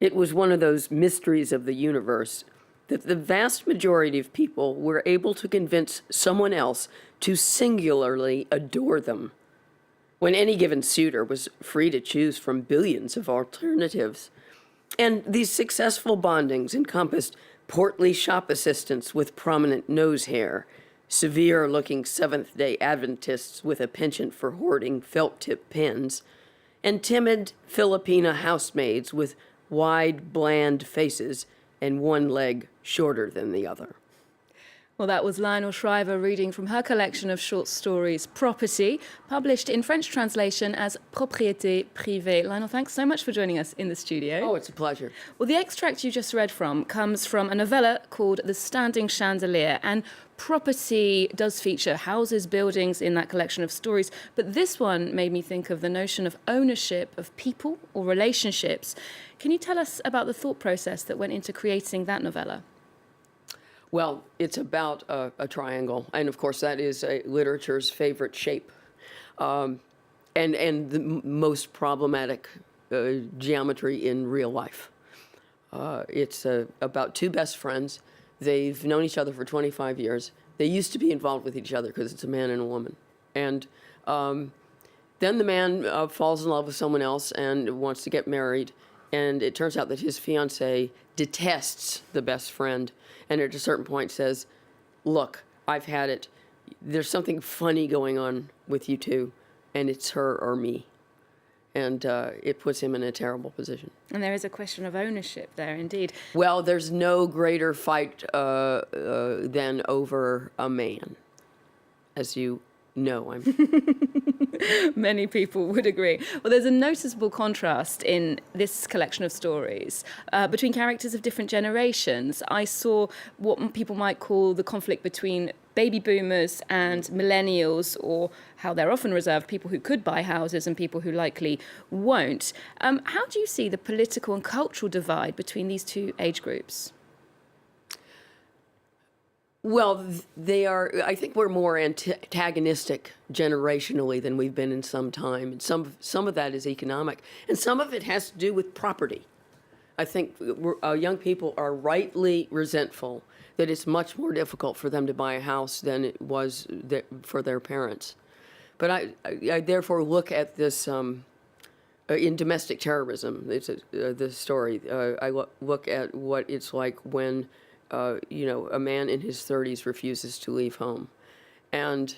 It was one of those mysteries of the universe that the vast majority of people were able to convince someone else to singularly adore them, when any given suitor was free to choose from billions of alternatives. And these successful bondings encompassed portly shop assistants with prominent nose hair, severe-looking Seventh-day Adventists with a penchant for hoarding felt-tip pens, and timid Filipina housemaids with wide, bland faces and one leg shorter than the other. Well, that was Lionel Shriver reading from her collection of short stories, Property, published in French translation as Propriété Privée. Lionel, thanks so much for joining us in the studio. Oh, it's a pleasure. Well, the extract you just read from comes from a novella called The Standing Chandelier, and property does feature houses, buildings in that collection of stories, but this one made me think of the notion of ownership of people or relationships. Can you tell us about the thought process that went into creating that novella? Well, it's about a triangle, and of course that is literature's favorite shape, and the most problematic geometry in real life. It's about two best friends. They've known each other for 25 years. They used to be involved with each other because it's a man and a woman. And then the man falls in love with someone else and wants to get married, and it turns out that his fiancée detests the best friend, and at a certain point says, look, I've had it. There's something funny going on with you two, and it's her or me. And it puts him in a terrible position. And there is a question of ownership there, indeed. Well, there's no greater fight than over a man, as you know. Many people would agree. Well, there's a noticeable contrast in this collection of stories between characters of different generations. I saw what people might call the conflict between baby boomers and millennials, or how they're often reserved people who could buy houses and people who likely won't. How do you see the political and cultural divide between these two age groups? Well, they are, I think we're more antagonistic generationally than we've been in some time. And some of that is economic, and some of it has to do with property. I think young people are rightly resentful that it's much more difficult for them to buy a house than it was for their parents. But I therefore look at this in domestic terrorism. It's the story. I look at what it's like when a man in his 30s refuses to leave home. And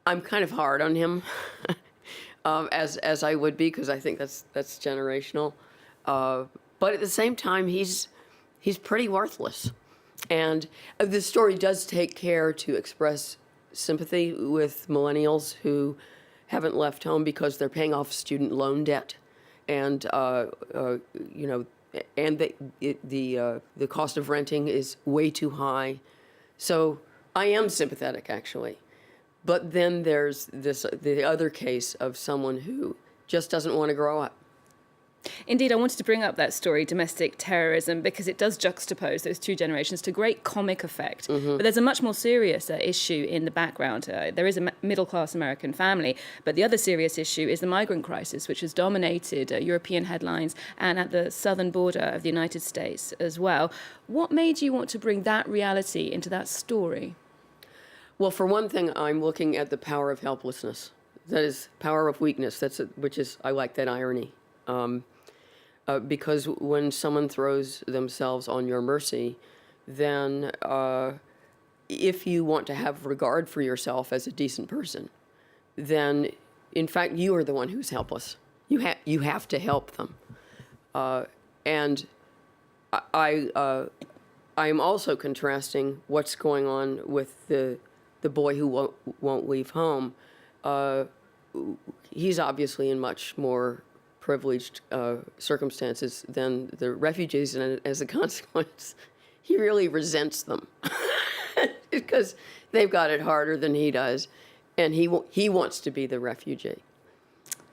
I'm kind of hard on him, as I would be, because I think that's generational. But at the same time, he's pretty worthless. And the story does take care to express sympathy with millennials who haven't left home because they're paying off student loan debt. And, and the cost of renting is way too high. So I am sympathetic, actually. But then there's the other case of someone who just doesn't want to grow up. Indeed, I wanted to bring up that story, domestic terrorism, because it does juxtapose those two generations to great comic effect. But there's a much more serious issue in the background. There is a middle-class American family, but the other serious issue is the migrant crisis, which has dominated European headlines and at the southern border of the United States as well. What made you want to bring that reality into that story? Well, for one thing, I'm looking at the power of helplessness. That is, power of weakness. I like that irony. Because when someone throws themselves on your mercy, then if you want to have regard for yourself as a decent person, then in fact you are the one who's helpless. You have to help them. And I am also contrasting what's going on with the boy who won't leave home. He's obviously in much more privileged circumstances than the refugees, and as a consequence, he really resents them because they've got it harder than he does, and he wants to be the refugee.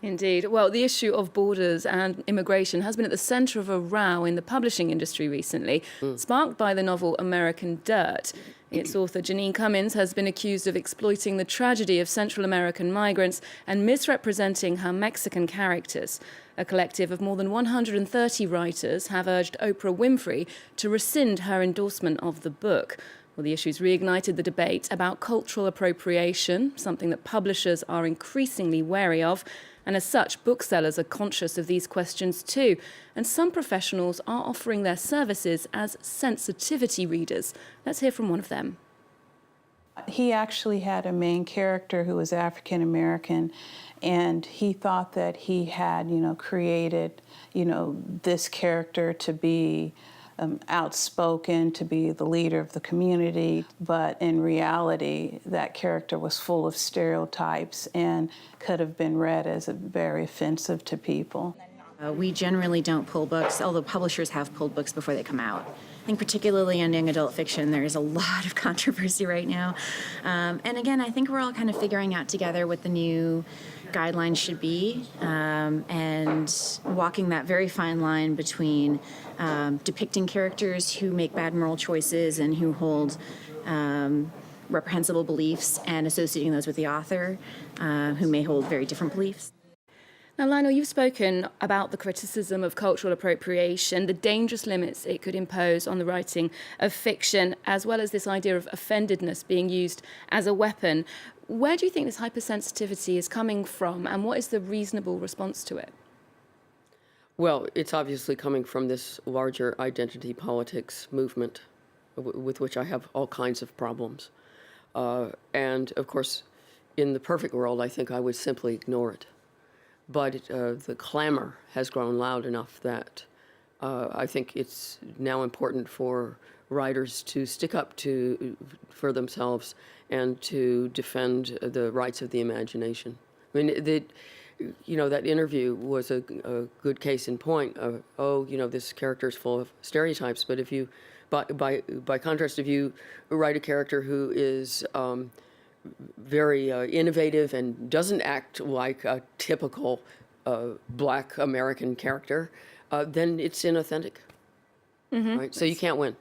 Indeed. Well, the issue of borders and immigration has been at the centre of a row in the publishing industry recently, sparked by the novel American Dirt. Its author, Janine Cummins, has been accused of exploiting the tragedy of Central American migrants and misrepresenting her Mexican characters. A collective of more than 130 writers have urged Oprah Winfrey to rescind her endorsement of the book. Well, the issue's reignited the debate about cultural appropriation, something that publishers are increasingly wary of. And as such, booksellers are conscious of these questions too. And some professionals are offering their services as sensitivity readers. Let's hear from one of them. He actually had a main character who was African American, and he thought that he had, created, this character to be outspoken, to be the leader of the community, but in reality, that character was full of stereotypes and could have been read as very offensive to people. We generally don't pull books, although publishers have pulled books before they come out. I think particularly in young adult fiction, there is a lot of controversy right now. And again, I think we're all kind of figuring out together what the new guidelines should be, and walking that very fine line between depicting characters who make bad moral choices and who hold reprehensible beliefs and associating those with the author, who may hold very different beliefs. Now, Lionel, you've spoken about the criticism of cultural appropriation, the dangerous limits it could impose on the writing of fiction, as well as this idea of offendedness being used as a weapon. Where do you think this hypersensitivity is coming from, and what is the reasonable response to it? Well, it's obviously coming from this larger identity politics movement with which I have all kinds of problems. And, of course, in the perfect world, I think I would simply ignore it. But the clamor has grown loud enough that I think it's now important for writers to stick up for themselves and to defend the rights of the imagination. I mean, that interview was a good case in point of, this character is full of stereotypes. But if you, by contrast, if you write a character who is very innovative and doesn't act like a typical Black American character, then it's inauthentic. Mm-hmm. Right? So you can't win.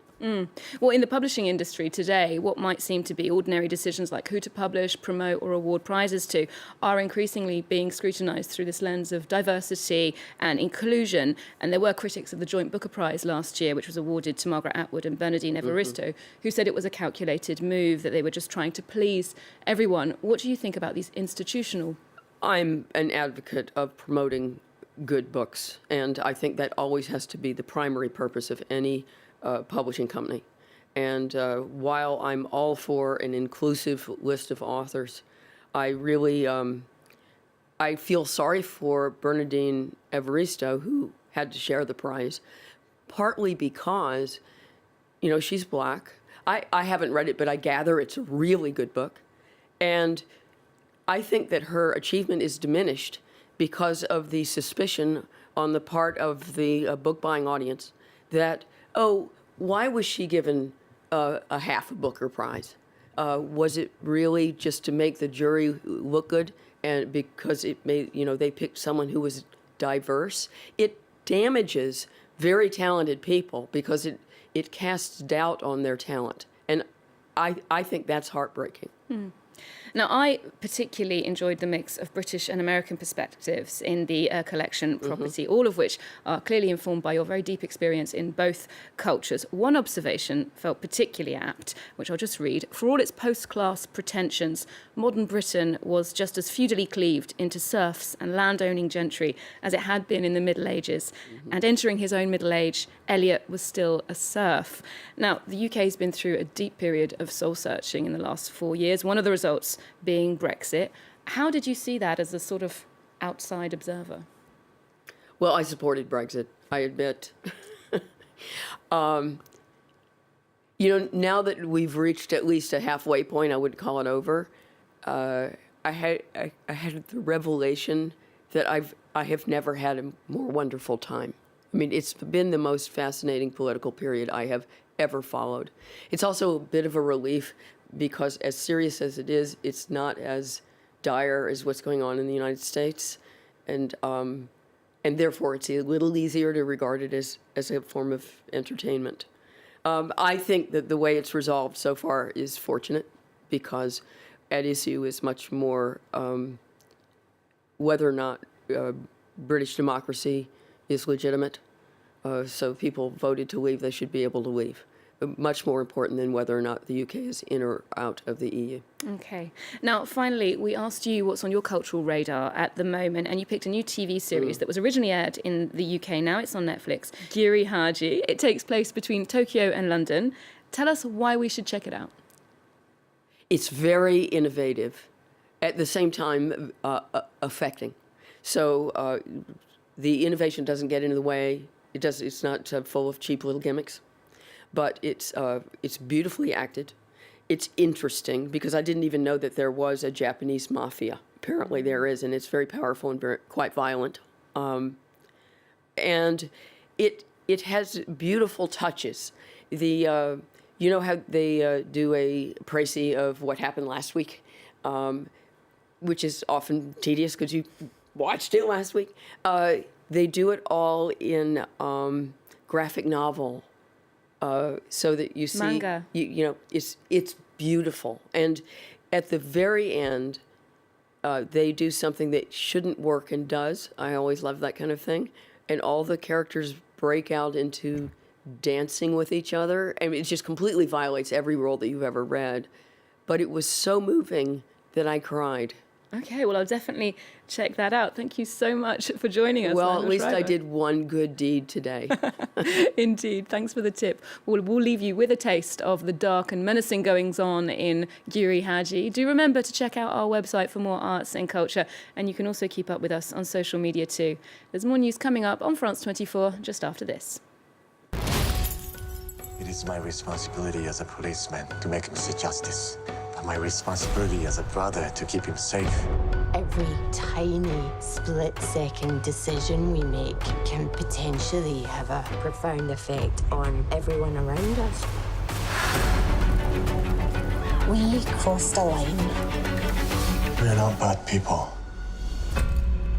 Well, in the publishing industry today, what might seem to be ordinary decisions like who to publish, promote, or award prizes to are increasingly being scrutinised through this lens of diversity and inclusion. And there were critics of the Joint Booker Prize last year, which was awarded to Margaret Atwood and Bernardine Evaristo, who said it was a calculated move, that they were just trying to please everyone. What do you think about these institutional? I'm an advocate of promoting good books, and I think that always has to be the primary purpose of any publishing company. And while I'm all for an inclusive list of authors, I really I feel sorry for Bernardine Evaristo, who had to share the prize, partly because, she's Black. I haven't read it, but I gather it's a really good book. And I think that her achievement is diminished because of the suspicion on the part of the book-buying audience that, why was she given a half a Booker Prize? Was it really just to make the jury look good, and because it made, they picked someone who was diverse? It damages very talented people because it casts doubt on their talent, and I think that's heartbreaking. Now, I particularly enjoyed the mix of British and American perspectives in the collection Property, all of which are clearly informed by your very deep experience in both cultures. One observation felt particularly apt, which I'll just read. For all its post-class pretensions, modern Britain was just as feudally cleaved into serfs and landowning gentry as it had been in the Middle Ages. And entering his own middle age, Eliot was still a serf. Now, the UK has been through a deep period of soul-searching in the last 4 years, one of the results being Brexit. How did you see that as a sort of outside observer? Well, I supported Brexit, I admit. Now that we've reached at least a halfway point, I would call it over. I had the revelation that I have never had a more wonderful time. I mean, it's been the most fascinating political period I have ever followed. It's also a bit of a relief because, as serious as it is, it's not as dire as what's going on in the United States, and therefore it's a little easier to regard it as a form of entertainment. I think that the way it's resolved so far is fortunate because at issue is much more whether or not British democracy is legitimate. So people voted to leave, they should be able to leave. Much more important than whether or not the UK is in or out of the EU. Okay. Now, finally, we asked you what's on your cultural radar at the moment, and you picked a new TV series that was originally aired in the UK. Now it's on Netflix, Giri Haji. It takes place between Tokyo and London. Tell us why we should check it out. It's very innovative, at the same time affecting. So the innovation doesn't get in the way. It's not full of cheap little gimmicks. But it's beautifully acted. It's interesting because I didn't even know that there was a Japanese mafia. Apparently there is, and it's very powerful and very, quite violent. And it has beautiful touches. You know how they do a précis of what happened last week, which is often tedious because you watched it last week. They do it all in graphic novel. So that you see, Manga. you know, it's beautiful. And at the very end, they do something that shouldn't work and does. I always love that kind of thing. And all the characters break out into dancing with each other. I mean, it just completely violates every rule that you've ever read. But it was so moving that I cried. Okay, well, I'll definitely check that out. Thank you so much for joining us. Well, Lionel at least I Shriver. did one good deed today. Indeed. Thanks for the tip. We'll leave you with a taste of the dark and menacing goings-on in Giri Haji. Do remember to check out our website for more arts and culture, and you can also keep up with us on social media too. There's more news coming up on France 24 just after this. It is my responsibility as a policeman to make Mr. Justice, but my responsibility as a brother to keep him safe. Every tiny split-second decision we make can potentially have a profound effect on everyone around us. We crossed a line. We're not bad people.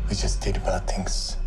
We just did bad things.